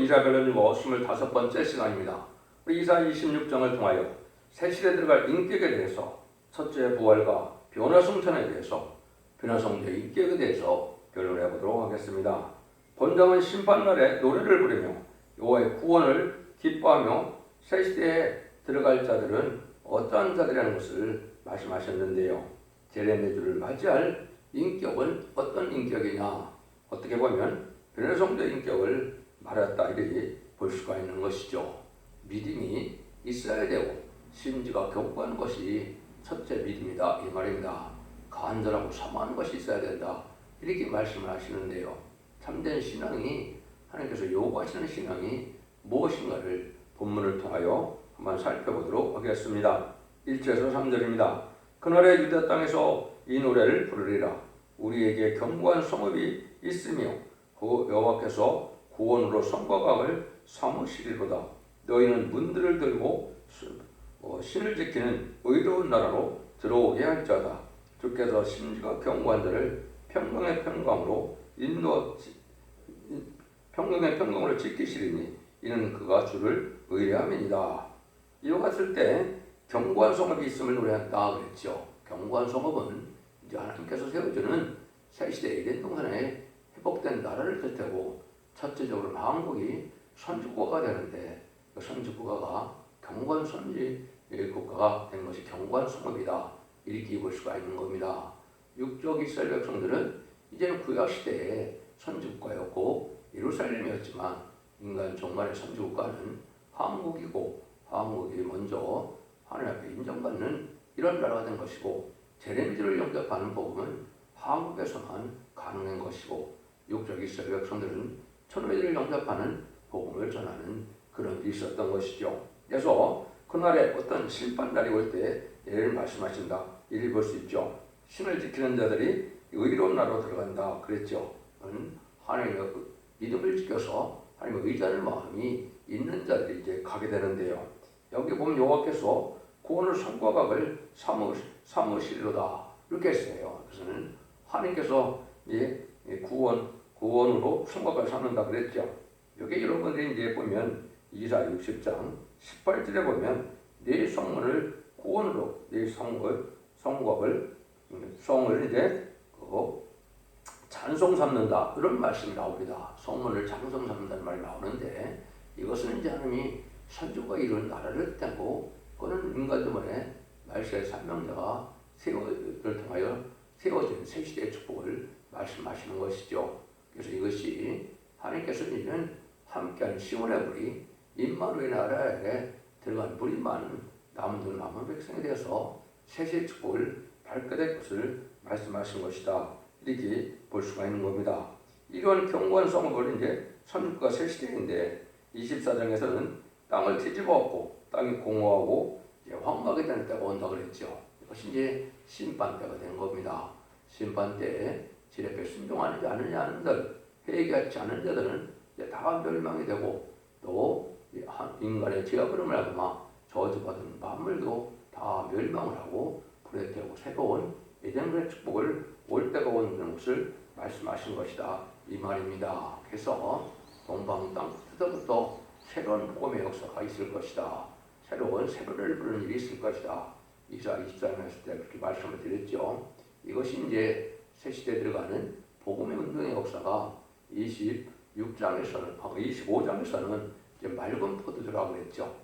이사별을 읽어 25번째 시간입니다. 우리 이사 26장을 통하여 새 시대에 들어갈 인격에 대해서 첫째 부활과 변화 성천에 대해서 변화 성자의 인격에 대해서 결론해 보도록 하겠습니다. 본장은 심판날에 노래를 부르며 여호와의 구원을 기뻐하며 새 시대에 들어갈 자들은 어떠한 자들이라는 것을 말씀하셨는데요. 제레미주를 맞이할 인격은 어떤 인격이냐? 어떻게 보면 변화 성자의 인격을 말했다 이렇게 볼 수가 있는 것이죠. 믿음이 있어야 되고 심지가 견고한 것이 첫째 믿음이다 이 말입니다. 간절하고 사모하는 것이 있어야 된다 이렇게 말씀을 하시는데요. 참된 신앙이 하나님께서 요구하시는 신앙이 무엇인가를 본문을 통하여 한번 살펴보도록 하겠습니다. 1절에서 3절입니다. 그날에 유다 땅에서 이 노래를 부르리라. 우리에게 견고한 성읍이 있으며 그 여호와께서 구원으로 성과 각을 삼으시리로다. 너희는 문들을 들고 신을 지키는 의로운 나라로 들어오게 할 자다. 주께서 심지가 견고한 자를 평강의 평강으로 평강의 평강으로 지키시리니 이는 그가 주를 의뢰함이니이다. 이와 같을 때 견고한 성읍이 있음을 노래한다 그랬죠. 견고한 성읍은 이제 하나님께서 세워주는 새시대 에덴 동산에 회복된 나라를 뜻하고 첫째적으로 한국이 선지국가가 되는데 그 선지국가가 견고한 선지 국가가 된 것이 견고한 성읍이다 이렇게 볼 수가 있는 겁니다. 육적 이스라엘 백성들은 이제는 구약시대에 선지국가였고 예루살렘이었지만 인간 종말의 선지국가는 한국이고 한국이 먼저 하나님 앞에 인정받는 이런 나라가 된 것이고 제레미야를 영접하는 복음은 한국에서만 가능한 것이고 육적 이스라엘 백성들은 천회를 영접하는 복음을 전하는 그런 일이 있었던 것이죠. 그래서 그날에 어떤 심판날이 올 때 예를 말씀하신다. 이를 볼 수 있죠. 신을 지키는 자들이 의로운 나라로 들어간다 그랬죠. 하나님의 믿음을 지켜서 하나님의 의지하는 마음이 있는 자들이 이제 가게 되는데요. 여기 보면 여호와께서 구원을 성과각을 삼으시리로다 이렇게 했어요. 그래서는 하나님께서 이제 구원으로 성과각을 삼는다 그랬죠. 여기 여러분들이 이제 보면 이사 60장 18절에 보면 내 성문을 구원으로 내 성곽을 이제 찬송 삼는다 이런 말씀이 나옵니다. 성문을 찬송 삼는다는 말이 나오는데 이것은 이제 하나님이 선주가 이룬 나라를 뜻하고 그는 인간들만의 말세의 산명자가 세월을 통하여 세워진 새 시대의 축복을 말씀하시는 것이죠. 그래서 이것이 하나님께서는 함께하는 시온의 물이 임마누엘 나라에 들어간 물이 많은 남은 백성에 대해서 새시의 축복을 받게 될 것을 말씀하신 것이다. 이렇게 볼 수가 있는 겁니다. 이런 견고한 성읍을 이제 선주가 새 시대인데 24장에서는 땅을 뒤집어엎고 땅이 공허하고 황무하게 되는 때가 온다 그랬죠. 이것이 이제 심판 때가 된 겁니다. 심판 때에 지레께 순종하지 않는 자들, 회개하지 않는 자들은 이제 다 멸망이 되고 또 인간의 죄악으로 하거나 저주받은 만물도 다 멸망을 하고 불에 태우고 새로운 에덴의 축복을 올 때가 오는 것을 말씀하신 것이다 이 말입니다. 그래서 동방 땅끝부터 새로운 복음의 역사가 있을 것이다. 새로운 세로를 부르는 일이 있을 것이다. 이사 24장에서 그렇게 말씀을 드렸죠. 이것이 이제 새 시대에 들어가는 복음의 운동의 역사가 25장에서는 이제 맑은 포도주라고 그랬죠.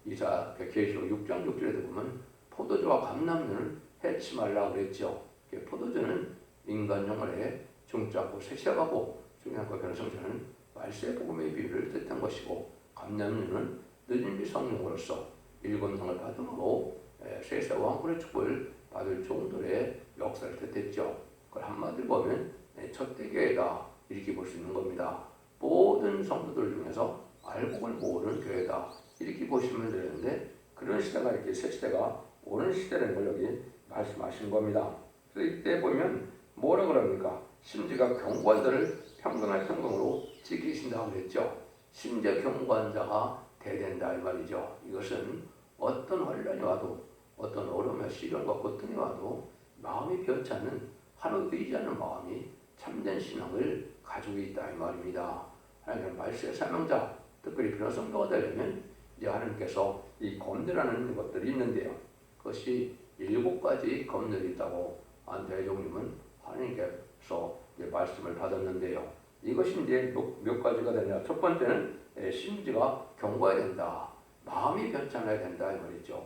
이사 계시록 6장 6절에도 보면 포도주와 감람류를 해치 말라고 그랬죠. 포도주는 인간 영혼에 중작고 세세하고 중요한 것 변성자는 말세 복음의 비유를 뜻한 것이고 감람류는 늦은 비성령으로서 일권성을 받음으로 세세와 왕권의 축복을 받을 정도의 역사를 뜻했죠. 그걸 한마디로 보면 첫대교회다 이렇게 볼 수 있는 겁니다. 모든 성도들 중에서 알곡을 모으는 교회다 이렇게 보시면 되는데 그런 시대가 이렇게 새 시대가 오는 시대라는 걸 여기 말씀하신 겁니다. 그래서 이때 보면 뭐라 그럽니까? 심지가 견고한 자를 평강의 평강으로 지키신다고 그랬죠. 심지어 견고한 자가 대된다 이 말이죠. 이것은 어떤 환란이 와도 어떤 어려움과 시련과 고통이 와도 마음이 변치 않는 하나님 의지하는 마음이 참된 신앙을 가지고 있다 이 말입니다. 하나님은 말세의 사명자 특별히 변성도가 되려면 이제 하나님께서 이 검열하는 것들이 있는데요. 그것이 7가지 검열이 있다고 대종님은 하나님께서 이제 말씀을 받았는데요. 이것이 이제 몇 가지가 되냐? 첫 번째는 심지가 견고해야 된다. 마음이 변찮아야 된다 이 말이죠.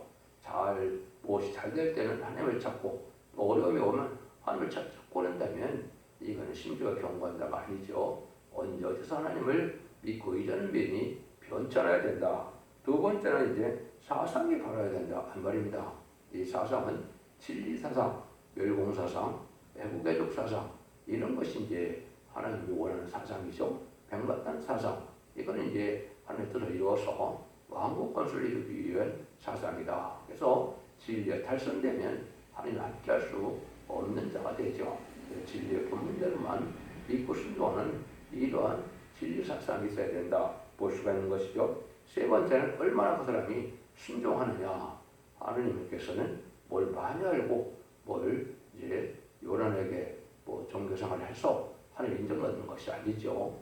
무엇이 잘 될 때는 하나님을 찾고 어려움이 오면 하나님을 찾고 한다면 이거는 심지가 견고한다가 아니죠. 언제 어디서 하나님을 믿고 의지하는 면이 변찮아야 된다. 두 번째는 이제 사상이 바라야 된다 한 말입니다. 이 사상은 진리사상, 멸공사상, 애국애족 사상 이런 것이 이제 하나님이 원하는 사상이죠. 백마탄 사상 이거는 이제 하나님의 뜻을 이루어서 왕국 건설을 이루기 위한 사상이다. 그래서 진리에 탈선되면 하나님 함께할 수 없는 자가 되죠. 진리의 본문대로만 믿고 순종하는 이러한 진리 사상이 있어야 된다 볼 수가 있는 것이죠. 세 번째는 얼마나 그 사람이 순종하느냐. 하느님께서는 뭘 많이 알고 뭘 이제 요란하게 종교생활을 해서 하나님 인정받는 것이 아니죠.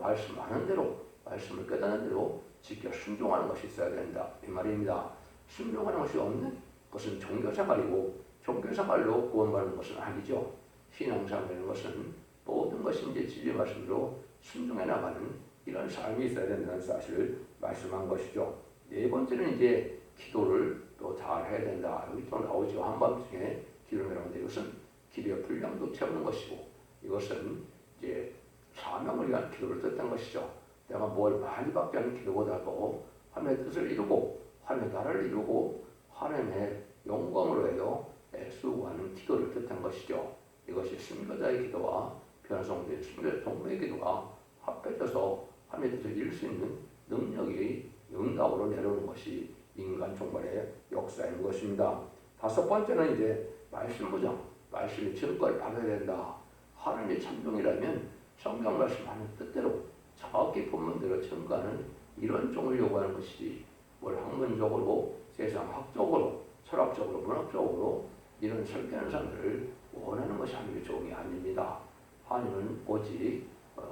말씀하는 대로 말씀을 깨닫는 대로 지켜 순종하는 것이 있어야 된다 이 말입니다. 순종하는 것이 없는 것은 종교생활이고 종교생활로 구원받는 것은 아니죠. 신앙생활이라는 것은 모든 것이 이제 진리 말씀으로 순종해 나가는 이런 삶이 있어야 된다는 사실을 말씀한 것이죠. 네 번째는 이제 기도를 또 잘 해야 된다. 여기 또 나오죠. 한밤중에 기도를 하는데 이것은 기도의 분량도 채우는 것이고 이것은 이제 사명을 위한 기도를 뜻한 것이죠. 내가 뭘 많이 받게 하는 기도보다도 하나님의 뜻을 이루고 하나님의 나라를 이루고 하나님의 영광으로 해요 수고하는 기도를 뜻한 것이죠. 이것이 순교자의 기도와 변성된 순교자 동무의 기도가 합해져서 하나님의 뜻을 이룰 수 있는 능력이 응답으로 내려오는 것이 인간 종말의 역사인 것입니다. 다섯 번째는 이제 말씀 부정, 말씀의 증거를 받아야 된다. 하나님의 참종이라면 성경 말씀하는 뜻대로 정확히 본문대로 증거하는 이런 종을 요구하는 것이지 뭘 학문적으로 세상학적으로 철학적으로 문학적으로 이런 설계하는 사람들을 원하는 것이 하나님의 종이 아닙니다. 하나님은 오직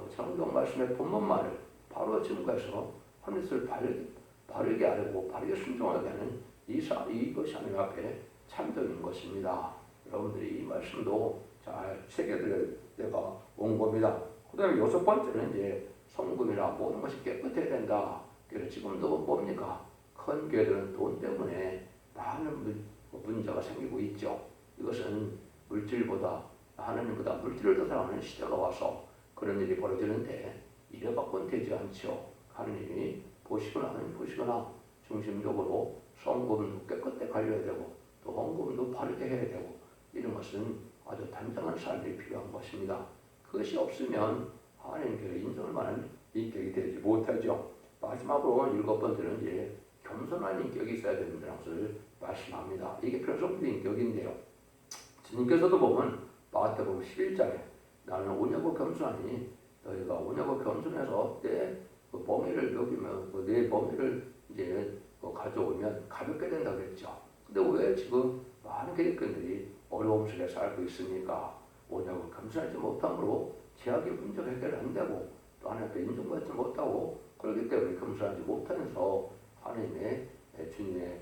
성경 말씀의 본문만을 바로 증거해서 하나님의 뜻을 바르게 알고 바르게 순종하게 하는 이것이 하나님 앞에 참되는 것입니다. 여러분들이 이 말씀도 잘 새겨들 때가 온 겁니다. 그 다음에 여섯 번째는 이제 성금이나 모든 것이 깨끗해야 된다. 그래서 지금도 뭡니까? 큰 교회들은 돈 때문에 많은 문제가 생기고 있죠. 이것은 물질보다 하나님보다 물질을 더 사랑하는 시대가 와서 그런 일이 벌어지는데 이래 갖고는 되지 않죠. 하나님이 보시거나 중심적으로 성금도 깨끗하게 관리해야 되고 또 헌금도 바르게 해야 되고 이런 것은 아주 단정한 삶이 필요한 것입니다. 그것이 없으면 하나님께서 인정할 만한 인격이 되지 못하죠. 마지막으로 일곱 번째는 이제 겸손한 인격이 있어야 된다는 것을 말씀합니다. 이게 변성부 인격인데요. 주님께서도 보면 마태복음 11장에 나는 온유하고 겸손하니 너희가 온유하고 겸손해서 내 범위를 여기면 내 범위를 이제 가져오면 가볍게 된다고 그랬죠. 근데 왜 지금 많은 기독교인들이 어려움 속에 살고 있습니까? 온유하고 겸손하지 못함으로 제약의 문제가 해결 안 되고 또 하나님께 인정받지 못하고 그렇기 때문에 겸손하지 못하면서 하나님의 주님의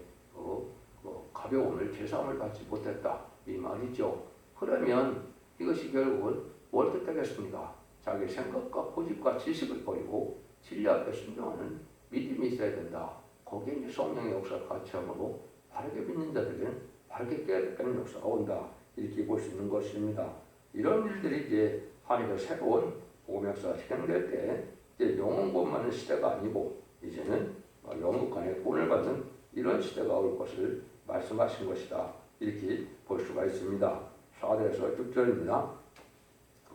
가벼움을 제사함을 받지 못했다 이 말이죠. 그러면 이것이 결국은 뭘 뜻하겠습니까? 자기 생각과 고집과 지식을 버리고 진리 앞에 순종하는 믿음이 있어야 된다. 거기에 이제 성령의 역사를 같이 함으로 바르게 믿는 자들은 바르게 깨닫는 역사가 온다. 이렇게 볼 수 있는 것입니다. 이런 일들이 이제 하나님의 새로운 복음 역사가 진행될 때 이제 영혼 구원받는 시대가 아니고 이제는 영육간의 구원을 받는 이런 시대가 올 것을 말씀하신 것이다. 이렇게 볼 수가 있습니다. 4절에서 6절입니다.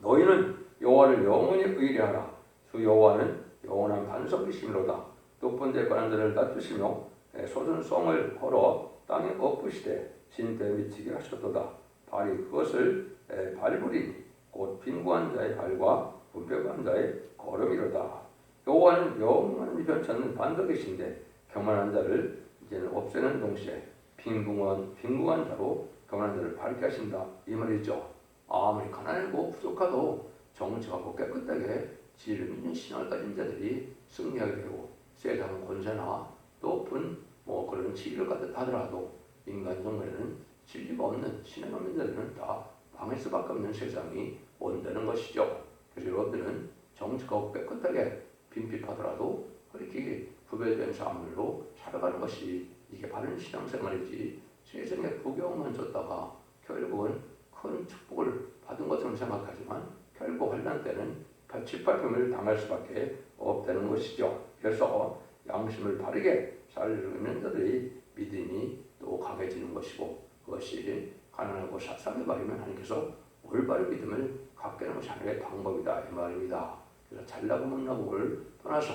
너희는 여호와를 영원히 의뢰하라. 주 여호와는 영원한 반석이시로다. 높은데 관한 자를 낮추시며 소준성을 걸어 땅에 엎으시되 진대에 미치게 하셨도다. 발이 그것을 밟으리니 곧 빈구한 자의 발과 분별한 자의 걸음이로다. 여호와는 영원히 변찮는 반석이신데 교만한 자를 이제는 없애는 동시에 빈궁한 자로 교만한 자를 밝게 하신다 이 말이죠. 아무리 가난하고 부족하도 정직하고 깨끗하게 지혜를 믿는 신앙을 가진 자들이 승리하게 되고 세상 권세나 높은 뭐 그런 지위를 갖다 하더라도 인간 정도에는 진리가 없는 신앙 없는 자들은 다 망할 수밖에 없는 세상이 온다는 것이죠. 그래서 여러분들은 정직하고 깨끗하게 빈핍하더라도 그렇게 구별된 삶으로 살아가는 것이 이게 바른 신앙생활이지 세상에 부경만 줬다가 결국은 큰 축복을 받은 것처럼 생각하지만 결국 환난 때는 칠팔품을 당할 수밖에 없다는 것이죠. 그래서 양심을 바르게 살리는 자들이 믿음이 또 강해지는 것이고 그것이 가난하고 삭삭해 버리면 하나님께서 올바른 믿음을 갖게 하는 것이 하나님의 방법이다 이 말입니다. 그래서 잘나고 못나고를 떠나서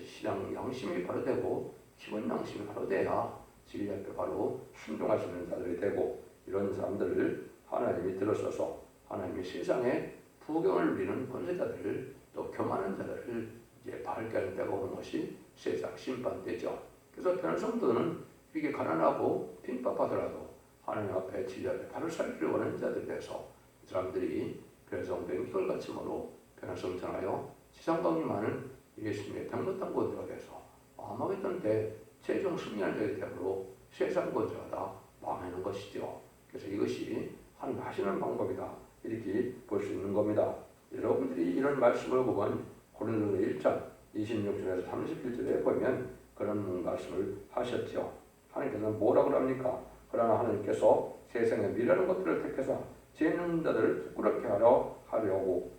신앙 양심이 바로 되고 기본 양심이 바로 돼야 진리 앞에 바로 순종할 수 있는 자들이 되고 이런 사람들을 하나님이 들어서서 하나님이 세상에 부경을 누리는 권세자들을 또 교만한 자들을 이제 밝게 하는 때가 오는 것이 세상 심판대죠. 그래서 변한 성도는 이게 가난하고 빈박하더라도 하나님 앞에 진리 앞에 바로 살기를 원하는 자들에 대해서 이 사람들이 변성된 이걸같이 모로 변화성 전하여 지상방이 많은 예수님의 병못한 권자에서 아마겟돈 때 최종 승리한 자의 대으로 세상 권자가 다 망하는 것이죠. 그래서 이것이 하나님 하시는 방법이다 이렇게 볼 수 있는 겁니다. 여러분들이 이런 말씀을 보면 고린도서 1장 26절에서 31절에 보면 그런 말씀을 하셨죠. 하나님께서는 뭐라고 합니까? 그러나 하나님께서 세상에 미련한 것들을 택해서 죄 있는 자들을 부끄럽게 하려고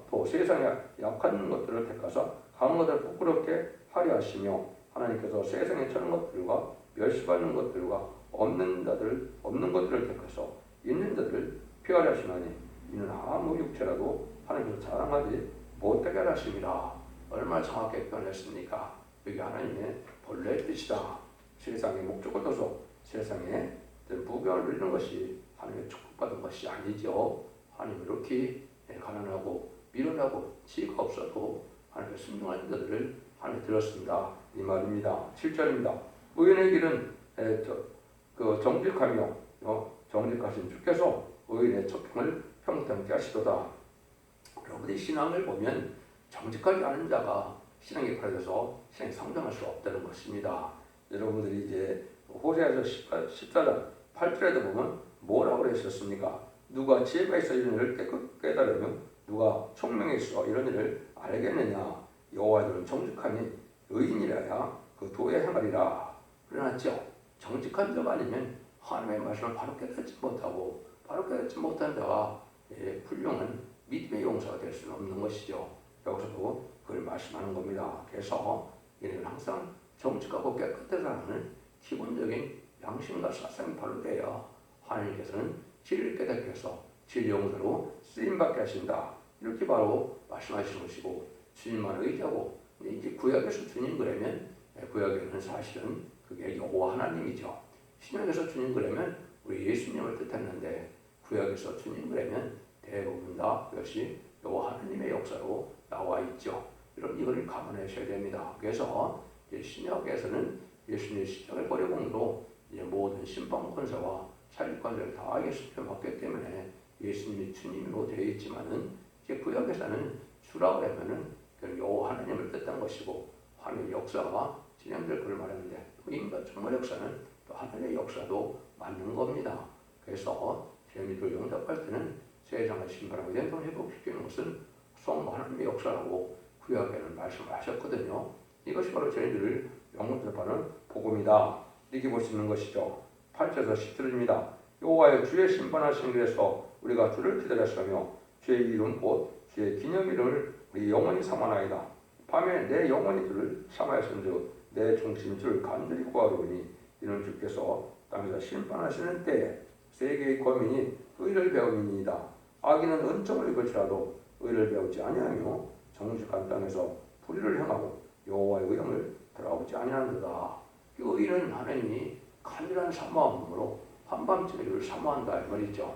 또 세상에 약한 것들을 택해서 강한 것들을 부끄럽게 하려 하시며 하나님께서 세상에 처한 것들과 멸시받는 것들과 없는 것들을 택해서 있는 자들을 피하려 하시나니 이는 아무 육체라도 하나님께서 자랑하지 못하게 하심이라. 얼마나 정확하게 표현했습니까? 여기 하나님의 본래의 뜻이다. 세상의 목적을 둬서 세상에 부경을 누리는 것이 하나님의 축복받은 것이 아니죠. 하나님 이렇게 가난하고 미련하고 지혜가 없어도 하나님의 순종하는 자들을 하나님 들었습니다. 이 말입니다. 7절입니다. 의인의 길은 정직하며 정직하신 주께서 의인의 첩경을 평탄케 하시도다. 여러분이 신앙을 보면 정직하지 않은 자가 신앙에 가려져서 신앙이 성장할 수 없다는 것입니다. 여러분들이 이제 호세아서 14장 8절에도 보면 뭐라고 그랬었습니까? 누가 지혜가 있어 이런 일을 깨달으며 누가 총명이 있어 이런 일을 알겠느냐? 여호와는 정직하니 의인이라야 그 도에 행하리라. 그러나죠. 정직한 자가 아니면 하나님의 말씀을 바로 깨닫지 못하고 바로 깨닫지 못한 자가 훌륭한 믿음의 용사가 될 수는 없는 것이죠. 여기서도 그걸 말씀하는 겁니다. 그래서 이는 항상 정직하고 깨끗한 사람은 기본적인 양심과 사상이 바로 돼야 하나님께서는 진리를 깨닫게 해서 진리 용사로 쓰임받게 하신다. 이렇게 바로 말씀하시는 것이고 주님만 의지하고 이제 구약에서 주님 그러면 구약에는 사실은 그게 여호와 하나님이죠. 신약에서 주님 그러면 우리 예수님을 뜻했는데 구약에서 주님 그러면 대부분 다 그것이 여호와 하나님의 역사로 나와 있죠. 여러분 이걸 감안하셔야 됩니다. 그래서 신약에서는 예수님의 십자가의 고려공로 모든 심판 권세와 살인 권세를 다 예수님께 받기 때문에 예수님이 주님으로 되어 있지만은 이제 구약에서는 주라고 하면은 여호와 하나님을 뜻한 것이고 하나님의 역사가 진행될 걸 말하는데 인간 정말 역사는 또 하나님의 역사도 맞는 겁니다. 그래서 재미를 영접할 때는 세상을 신발하고 연동을 회복시키는 것은 성부 하나님의 역사라고 구약에는 말씀을 하셨거든요. 이것이 바로 저희들을 영접하는 복음이다. 이렇게 볼 수 있는 것이죠. 8절에서 10절입니다. 여호와의 주의 심판하신 길에서 우리가 주를 기다렸으며 주의 이름 곧 주의 기념일을 우리 영원히 삼아나이다. 밤에 내 영원히 주를 삼아였은즉 내 중심 주를 간절히 구하노니 이는 주께서 땅에서 심판하시는 때에 세계의 거민이 의를 배움이니이다. 악인은 은총을 입을지라도 의를 배우지 아니하며 정직한 땅에서 불의를 행하고 여호와의 의형을 돌아오지 아니하는도다. 이 의는 하나님이 간절한 사모함으로 한밤중에 이를 사모한다 이 말이죠.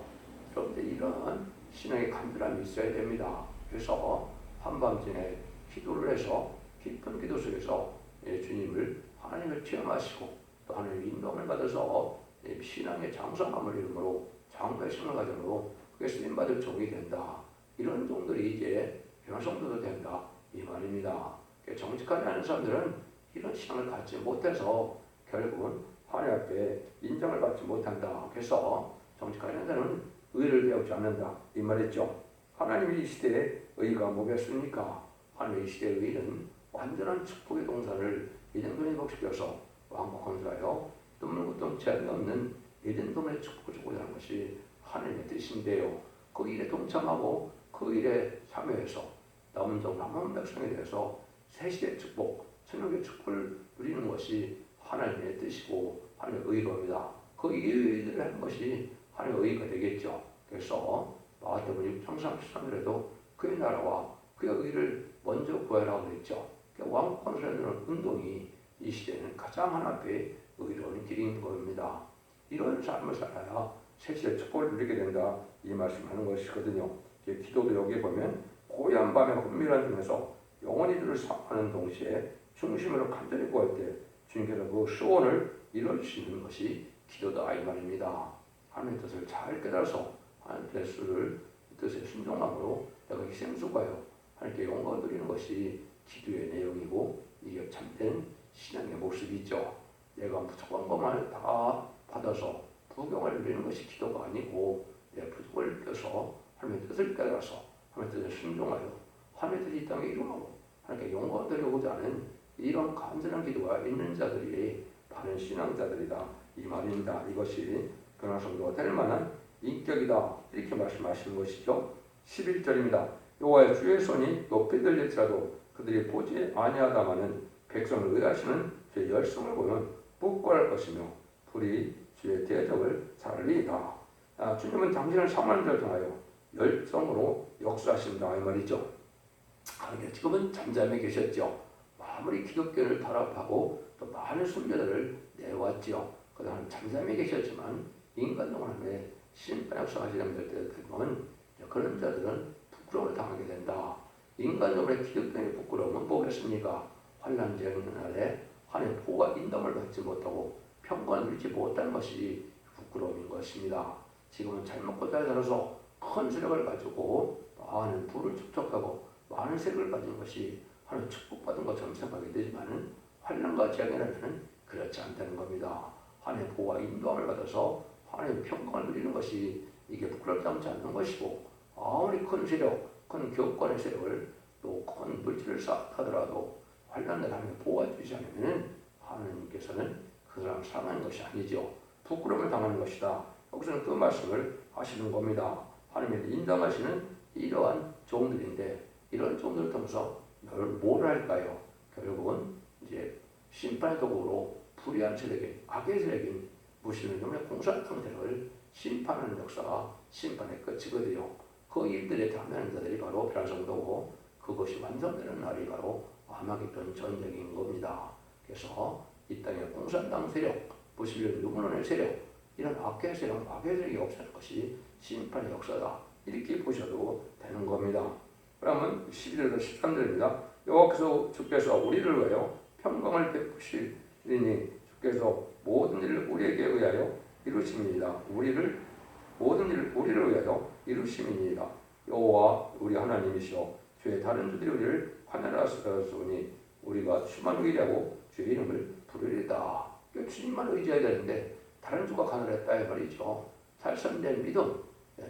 그런데 이런 신앙의 간절함이 있어야 됩니다. 그래서 한밤중에 기도를 해서 깊은 기도 속에서 주님을 하나님을 체험하시고 또 하나님의 인도함을 받아서 신앙의 장성함을 이름으로 장부의 신을 가정으로 그게 쓰임받을 종이 된다. 이런 종들이 이제 변성도도 된다 이 말입니다. 정직하지 않은 사람들은 이런 신앙을 갖지 못해서 결국은 하나님 앞에 인정을 받지 못한다. 그래서 정직한 자는 의를 배우지 않는다 이 말이죠. 하나님이 이 시대에 의가 뭐겠습니까? 하나님의 이 시대의 의는 완전한 축복의 동산을 에덴동에 회복시켜서 왕국 건설하여 눈물고통 제한이 없는 에덴동의 축복을 주고자 하는 것이 하나님의 뜻인데요. 그 일에 동참하고 그 일에 참여해서 남은 남은 백성에 대해서 새시대의 축복, 천국의 축복을 누리는 것이 하나님의 뜻이고 하나님의 의로입니다. 그 일을 하는 것이 하나님의 의가 되겠죠. 그래서 마태복음 6장 33절에도 그의 나라와 그의 의를 먼저 구하라고 했죠. 왕국 건설하는 운동이 이 시대에는 가장 하나님의 의로운 길인 겁니다. 이런 삶을 살아야 새시대의 축복을 누리게 된다 이 말씀하는 것이거든요. 기도도 여기 보면 고요한 밤의 혼미한 중에서 영원히 주를 사모하는 동시에 중심으로 간절히 구할 때 주님께서 그 소원을 이루어주시는 것이 기도다 이 말입니다. 하나님의 뜻을 잘 깨달아서 하나님의 뜻에 순종함으로 내가 희생수고하여 하나님께 영광을 드리는 것이 기도의 내용이고 이게 참된 신앙의 모습이죠. 내가 부족한 것만 다 받아서 부경을 누리는 것이 기도가 아니고 내 부족을 껴서 하나님의 뜻을 깨달아서 하나님의 뜻에 순종하여 하나님의 뜻이 이 땅에 이루어가고 하나님께 영광을 드리고자 하는 이런 간절한 기도가 있는 자들이 바른 신앙자들이다 이 말입니다. 이것이 변화성도가 될 만한 인격이다 이렇게 말씀하시는 것이죠. 11절입니다. 여호와의 주의 손이 높이 들릴지라도 그들이 보지 아니하다마는 백성을 의하시는 주의 열성을 보면 부끄러울 것이며 불이 주의 대적을 살리이다. 주님은 당신을 사모하는 자 통하여 열정으로 역사하신다 이 말이죠. 지금은 잠잠해 계셨죠. 아무리 기독교를 타락하고 또 많은 순교자를 내왔죠. 그다음 잠잠해 계셨지만 인간 동안에 심판 역사하시는 때 되면 그런 자들은 부끄러움을 당하게 된다. 인간적으로 기독교의 부끄러움은 뭐겠습니까? 환난 재앙의 날에 하나님의 보호와 인도를 받지 못하고 평강을 누리지 못하는 것이 부끄러움인 것입니다. 지금은 잘 먹고 잘 살아서 큰 세력을 가지고 많은 부를 축적하고 많은 세력을 가진 것이 하나님 축복받은 것처럼 생각하게 되지만 환난과 재앙이라면 그렇지 않다는 겁니다. 하나님의 보호와 인도함을 받아서 하나님의 평강을 누리는 것이 이게 부끄럽지 않는 것이고 아무리 큰 세력, 큰 교권의 세력을 또 큰 물질을 쌓더라도 환난을 하나님의 보호해주지 않으면 하나님께서는 그 사람 사랑하는 것이 아니죠. 부끄러움을 당하는 것이다. 여기서는 그 말씀을 하시는 겁니다. 하나님의 인정하시는 이러한 종들인데 이런 종들을 통해서 뭘 할까요? 결국은 이제 심판의 도구로 불의한 세력인 악의 세력인 무신을 놈의 공산 상태를 심판하는 역사가 심판의 끝이거든요. 그 일들에 참여하는 자들이 바로 변화성도고 그것이 완성되는 날이 바로 아마겟돈 전쟁인 겁니다. 그래서 이 땅의 공산당 세력, 무신론 유문론의 세력, 이런 악의 세력, 악의 세력이 없어지는 것이 심판의 역사다. 이렇게 보셔도 되는 겁니다. 그러면 11절에서 13절입니다. 여호와께서 주께서 우리를 위하여 평강을 베푸시리니 주께서 모든 일을 우리에게 의하여 이루심이니이다. 우리를 위하여 이루심이니이다. 여호와 우리 하나님이시여 주의 다른 주들이 우리를 환난하시오니 우리가 주만 의지하고 주의 이름을 부르리다. 주님만 의지해야 되는데 다른 주가 가난했다 이 말이죠. 살선된 믿음,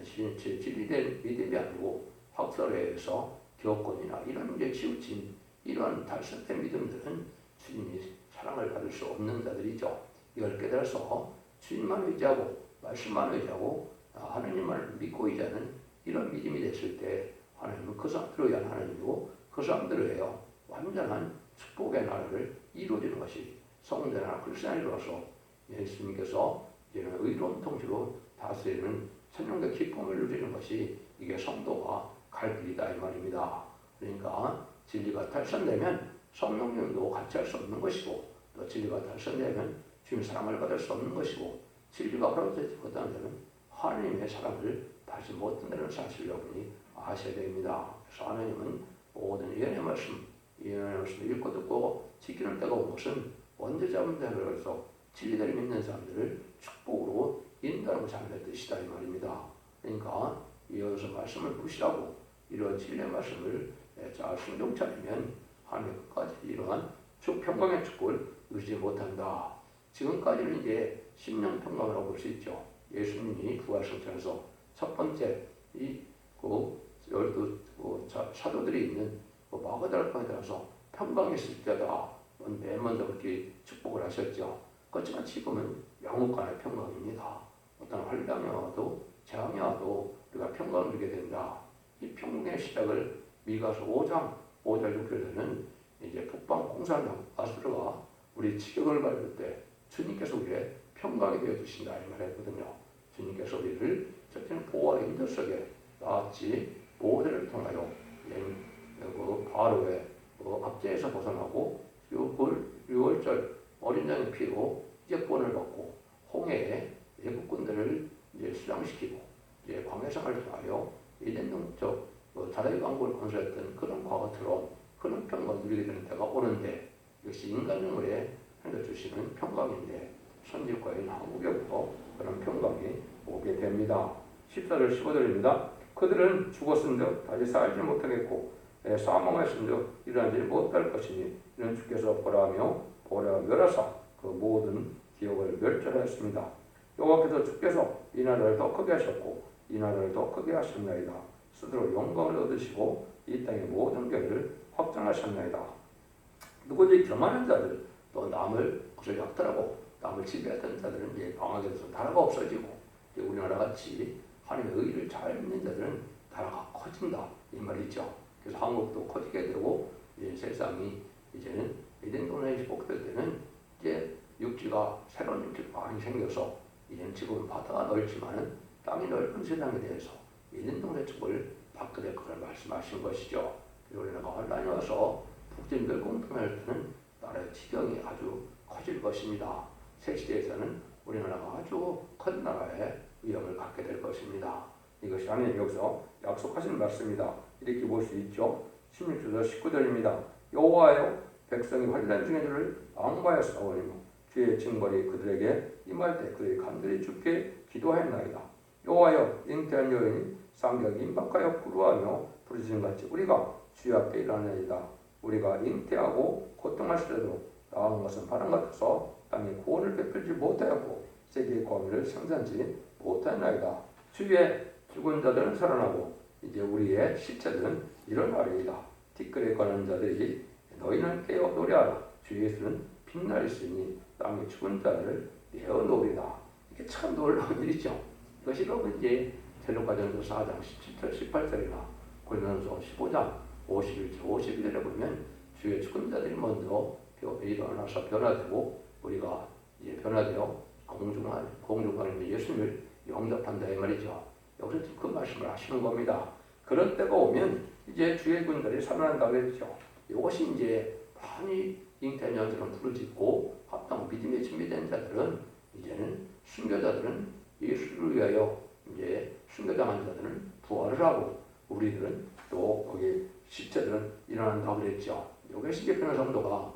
진리된 믿음이 아니고 학설에 의해서 교권이나 이런 문제에 치우친 이러한 달성된 믿음들은 주님이 사랑을 받을 수 없는 자들이죠. 이걸 깨달아서 주님만 의지하고 말씀만 의지하고 하나님만 믿고 의지하는 이런 믿음이 됐을 때 하나님은 그 사람들을 위한 하나님이고 그 사람들을 위하여 완전한 축복의 나라를 이루어지는 것이 성대 나라 크리스천이 이루어서 예수님께서 이제는 의로운 통치로 다스리는 천년의 기쁨을 누리는 것이 이게 성도가 갈 길이다 이 말입니다. 그러니까 진리가 달성되면 성령님도 같이 할 수 없는 것이고 또 진리가 달성되면 주님 사랑을 받을 수 없는 것이고 진리가 허락되지 못하면 하나님의 사랑을 받지 못한다는 사실을 여러분이 아셔야 됩니다. 그래서 하나님은 모든 예언의 말씀을 읽고 듣고 지키는 때가 온 것은 언제 잡은 자를 해서 진리를 믿는 사람들을 축복으로 인도하는 자의 뜻이다 이 말입니다. 그러니까 이어서 말씀을 무시하고 이런 진리의 말씀을 잘 순종치 않으면 하나님 끝까지 이러한 즉 평강의 축복을 누리지 못한다. 지금까지는 이제 심령 평강이라고 볼 수 있죠. 예수님이 부활승천에서 첫 번째 그 열두 사도들이 있는 마가다라 강에 들어서 평강이 있을 때다. 맨 먼저 그렇게 축복을 하셨죠. 그렇지만 지금은 영육간의 평강입니다. 어떤 환란이 와도 재앙이 와도 우리가 평강을 누리게 된다. 이 평강의 시작을 미가서 5장 5절 6절에는 이제 북방 공산당 아수르가 우리 지경을 밟을 때 주님께서 우리의 평강이 되어 주신다 이 말했거든요. 주님께서 우리를 첫째는 보호와 인도 속에 나았지 모세를 통하여 그 바로의 압제에서 벗어나고 6월절 어린 양의 피로 이제 구원을 받고 홍해에 애국군들을 이제 수장시키고 이제 광해성을 통하여 이된 동쪽 다라이 왕국을 건설했던 그런 과거처럼 그런 평강을 누리게 되는 때가 오는데 역시 인간의 하나님께서 주시는 평강인데 선지국가인 한국에부터 그런 평강이 오게 됩니다. 14절 15절입니다. 그들은 죽었은즉 다시 살지 못하겠고 사망하였은즉 일어나지 못할 것이니 이는 주께서 보라하며 멸하사 그 모든 기업을 멸절하였습니다. 여호와께서 주께서 이 나라를 더 크게 하셨고 이 나라를 더 크게 하셨나이다. 스스로 영광을 얻으시고 이 땅의 모든 교회를 확장하셨나이다. 누구든지 교만한 자들 또 남을 그것을 약탈하고 남을 지배하던 자들은 이제 망하게 돼서 나라가 없어지고 우리나라 같이 하나님의 의를 잘 믿는 자들은 나라가 커진다 이 말이죠. 그래서 한국도 커지게 되고 이제 세상이 이제는 에덴 동산이 복될 때는 이제 육지가 새로운 육지가 많이 생겨서 이제는 지금 바다가 넓지만은 땅이 넓은 세상에 대해서 에덴 동산의 축복을 받게 될 것을 말씀하신 것이죠. 그리고 우리나라가 혼란이 와서 북진별 공통할 때는 나라의 지경이 아주 커질 것입니다. 새 시대에서는 우리나라가 아주 큰 나라의 위험을 갖게 될 것입니다. 이것이 하나님 여기서 약속하신 말씀이다. 이렇게 볼 수 있죠. 16절 19절입니다. 여호와여 백성이 환난 중에 주를 앙바하여 싸우니며 주의 징벌이 그들에게 임할 때 그들이 간절히 주께 기도하였나이다. 여호와여 잉태한 여인이 상격이 임박하여 부르하며 부르짖음같이 우리가 주의 앞에 일어나리이다. 우리가 잉태하고 고통하시더라도 나은 것은 바람 같아서 땅에 구원을 베풀지 못하였고 세계의 권위를 생산지 못하였나이다. 주의 죽은 자들은 살아나고 이제 우리의 시체들은 일어나리이다. 티끌에 관한 자들이 너희는 깨어 노래하라. 주 예수는 빛나리시니 땅의 죽은 자를 내어놓으리다. 이게 참 놀라운 일이죠. 이것이 여러분 이제 데살로니가전서 4장 17절 18절이나 고린도전서 15장 51절 52절에 보면 주의 죽은 자들이 먼저 일어나서 변화되고 우리가 이제 변화되어 공중하는 예수님을 영접한다 이 말이죠. 여기서 지금 그 말씀을 하시는 겁니다. 그런 때가 오면 이제 주의 군들이 살아난다고 했죠. 이것이 이제 많이 잉태한 자들은 부르짖고 합당 믿음에 준비된 자들은 이제는 순교자들은 예수를 위하여 이제 순교당한 자들은 부활을 하고 우리들은 또 거기 시체들은 일어난다고 그랬죠. 이것이 이제 변화 성도가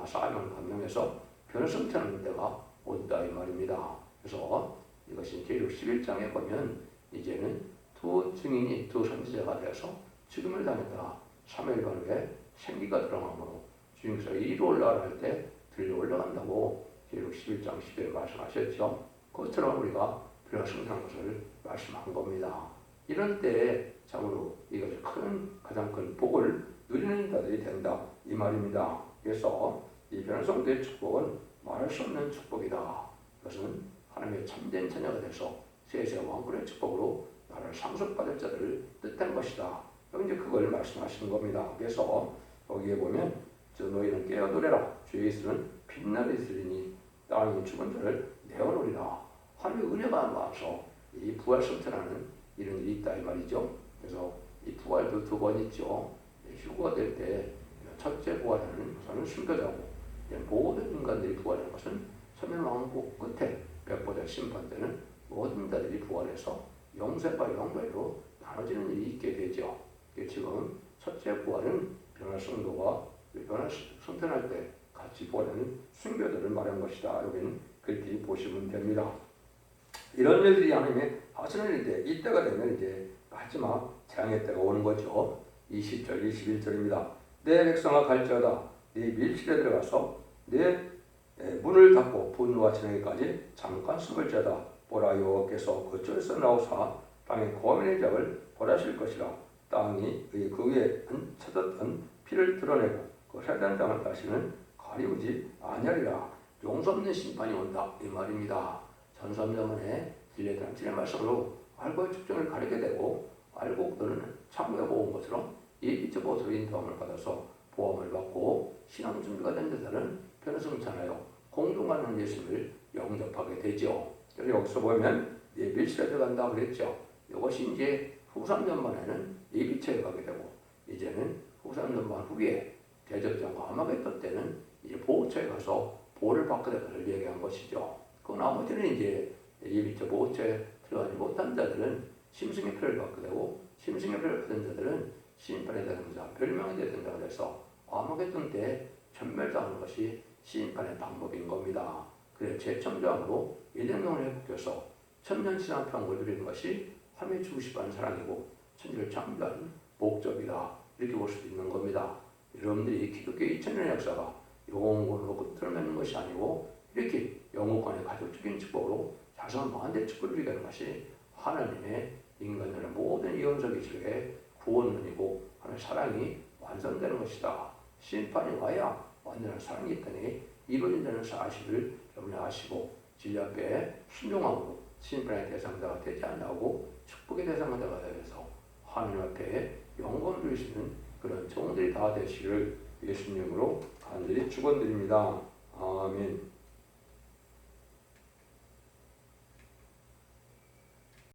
사명을 감명해서 변화 성취하는 때가 온다 이 말입니다. 그래서 이것이 계시록 11장에 보면 이제는 두 증인이 두 선지자가 되어서 죽음을 당했다가 3일 후에 생기가 드러나므로 주님께서 이리로 올라갈 때 들려 올라간다고 계시록 11장 10절에 말씀하셨죠. 그것처럼 우리가 변화 성취하는 것을 말씀한 겁니다. 이런 때에 참으로 이것이 가장 큰 복을 누리는 자들이 된다 이 말입니다. 그래서 이 변화 성도의 축복은 말할 수 없는 축복이다. 이것은 하나님의 참된 자녀가 돼서 세세 왕권의 축복으로 나라를 상속받을 자들을 뜻한 것이다. 여기 이제 그걸 말씀하시는 겁니다. 그래서 여기에 보면 너희는 깨어 노래라. 주 예수는 빛나리시리니 땅이 죽은 자를 내어놓으리라. 하나님의 은혜가 와서 이 부활 성천하는 이런 일이 있다 이 말이죠. 그래서 이 부활도 두 번 있죠. 휴거가 될 때 첫째 부활하는 것은 순교자고 모든 인간들이 부활하는 것은 천년왕국 끝에 백보자 심판 때는 모든 자들이 부활해서 영생과 영벌로 나눠지는 일이 있게 되죠. 지금 첫째 부활은 변화 성도가 변화 성탄할 때 같이 부활하는 순교들을 말한 것이다. 여기는 그렇게 보시면 됩니다. 이런 일들이 하나님의 하시는 일인데 이때가 되면 이제 마지막 재앙의 때가 오는 거죠. 20절 21절입니다. 내 백성아 갈지어다 네 밀실에 들어가서 네 문을 닫고 분노가 지나기까지 잠깐 숨을지어다. 보라 여호와께서 그쪽에서 나오사 땅의 고민의 적을 벌하실 것이라. 땅이 그 위에 찾았던 피를 드러내고 그 세단 땅을 다시는 가리우지 아니하리라. 용서 없는 심판이 온다 이 말입니다. 전선자문에 딜레드란칠의 말씀으로 알고의 측정을 가리게 되고 알고 그들은 참고해 본 것처럼 예비적 보수로 인도함을 받아서 보험을 받고 신앙 준비가 된 자들은 변호승천하여 공동하는 예수를 영접하게 되죠. 그래서 여기서 보면 예비실에 들어간다고 그랬죠. 이것이 이제 후 3년만에는 예비체에 가게 되고 이제는 후 3년만 후에 대접장과 아마겟돈 때는 이제 보호처에 가서 보호를 받게 될 것을 얘기한 것이죠. 그 나머지는 이제 예비처 보호처에 들어가지 못한 자들은 심승의 표를 받게 되고 심승의 표를 받은 자들은 심판의 대상자, 멸망의 대상자가 돼서 아마겟돈 때 천멸당하는 것이 심판의 방법인 겁니다. 그래서 재천장으로 예정령을 회복해서 천년신앙 평을 누리는 것이 하나님의 주고 싶어하는 사랑이고 천지를 창조하는 목적이다. 이렇게 볼 수도 있는 겁니다. 여러분들이 기독교의 2000년의 역사가 영혼으로 끝을 맺는 것이 아니고 이렇게 영혼간의 가족적인 축복으로 자손 만대 축복을 누리게 하는 것이 하나님의 인간들의 모든 이혼적 기술의 구원론이고 하나님의 사랑이 완성되는 것이다. 심판이 와야 완전한 사랑이 있다니 이루어진다는 사실을 여러분이 아시고 진리 앞에 순종함으로 심판의 대상자가 되지 않냐고 축복의 대상자가 되어서 하나님 앞에 영광을 누리시는 그런 종들이 다 되시기를 예수님으로 간절히 축원드립니다. 아멘.